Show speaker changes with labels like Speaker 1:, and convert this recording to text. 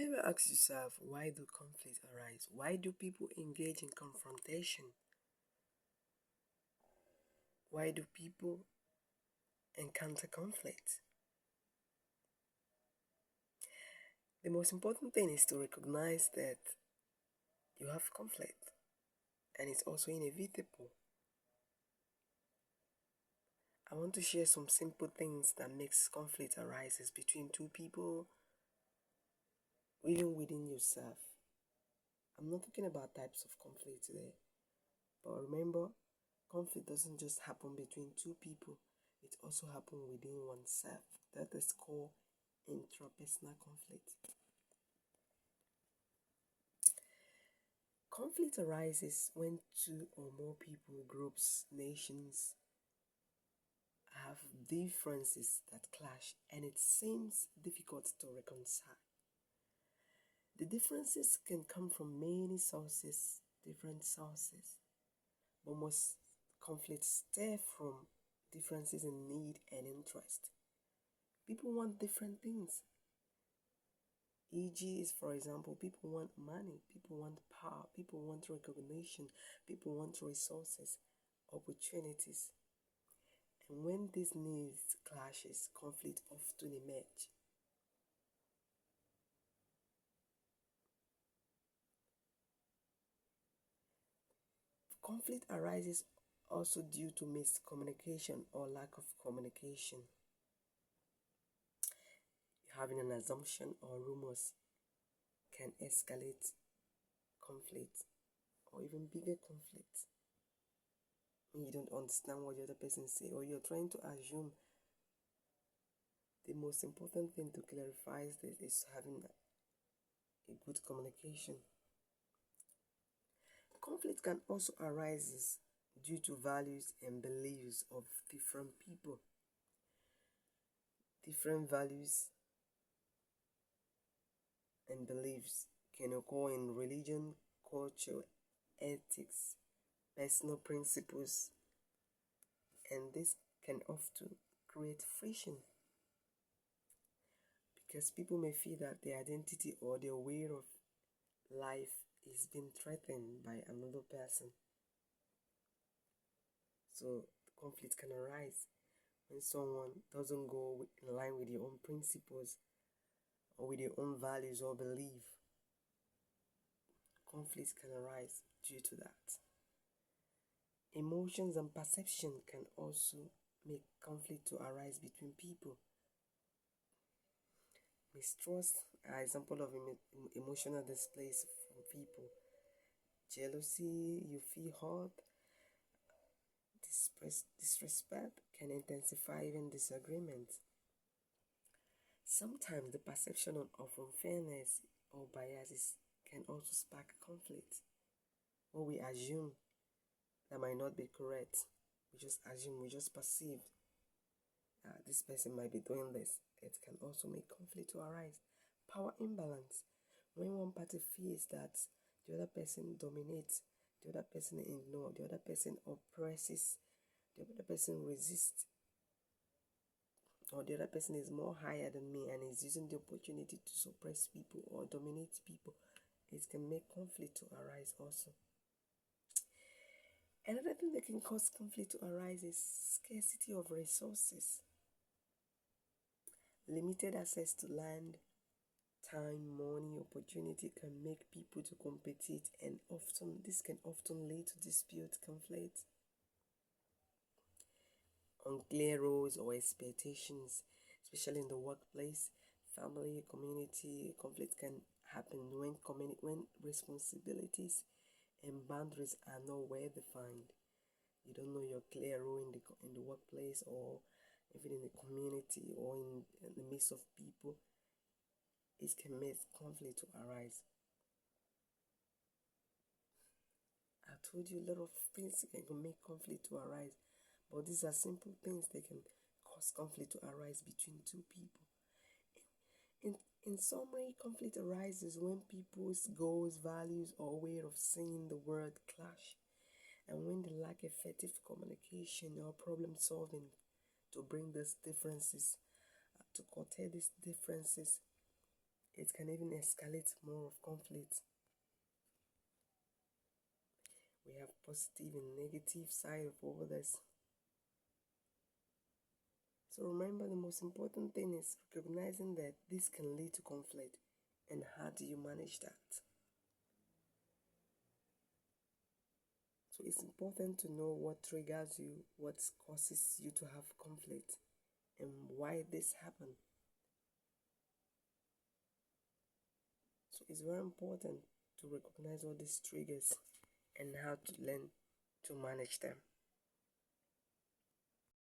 Speaker 1: Ever ask yourself, why do conflicts arise? Why do people engage in confrontation? Why do people encounter conflict? The most important thing is to recognize that you have conflict and it's also inevitable. I want to share some simple things that makes conflict arises between two people, even within yourself. I'm not talking about types of conflict today, but remember, conflict doesn't just happen between two people, it also happens within oneself. That is called intrapersonal conflict. Conflict arises when two or more people, groups, nations have differences that clash and it seems difficult to reconcile. The differences can come from many sources, different sources, but most conflicts stem from differences in need and interest. People want different things. E.g., is for example, people want money, people want power, people want recognition, people want resources, opportunities. And when these needs clashes, conflict often emerge. Conflict arises also due to miscommunication or lack of communication. Having an assumption or rumors can escalate conflict or even bigger conflict. When you don't understand what the other person say or you're trying to assume, the most important thing to clarify this is having a good communication. Conflict can also arise due to values and beliefs of different people. Different values and beliefs can occur in religion, culture, ethics, personal principles, and this can often create friction because people may feel that their identity or their way of life is being threatened by another person. So conflict can arise when someone doesn't go in line with your own principles or with your own values or belief. Conflicts can arise due to that. Emotions and perception can also make conflict to arise between people. Mistrust are example of emotional displays from people. Jealousy, you feel hurt. Disrespect can intensify even disagreement. Sometimes the perception of unfairness or biases can also spark conflict. What we assume that might not be correct. We just assume, we just perceive this person might be doing this. It can also make conflict to arise. Power imbalance. When one party feels that the other person dominates, the other person ignores, the other person oppresses, the other person resists, or the other person is more higher than me and is using the opportunity to suppress people or dominate people, it can make conflict to arise also. Another thing that can cause conflict to arise is scarcity of resources. Limited access to land, time, money, opportunity can make people to compete, and this can often lead to dispute, conflict. Unclear roles or expectations, especially in the workplace, family, community, conflict can happen when responsibilities and boundaries are not well defined. You don't know your clear role in the workplace or even in the community or in the midst of people. It can make conflict to arise. I told you a lot of things can make conflict to arise, but these are simple things that can cause conflict to arise between two people. In summary, conflict arises when people's goals, values, or way of seeing the world clash, and when they lack effective communication or problem solving to bring these differences, to curtail these differences, It can even escalate more of conflict. We have positive and negative side of all this. So remember, the most important thing is recognizing that this can lead to conflict, and how do you manage that? So it's important to know what triggers you, what causes you to have conflict, and why this happened. So it's very important to recognize all these triggers and how to learn to manage them.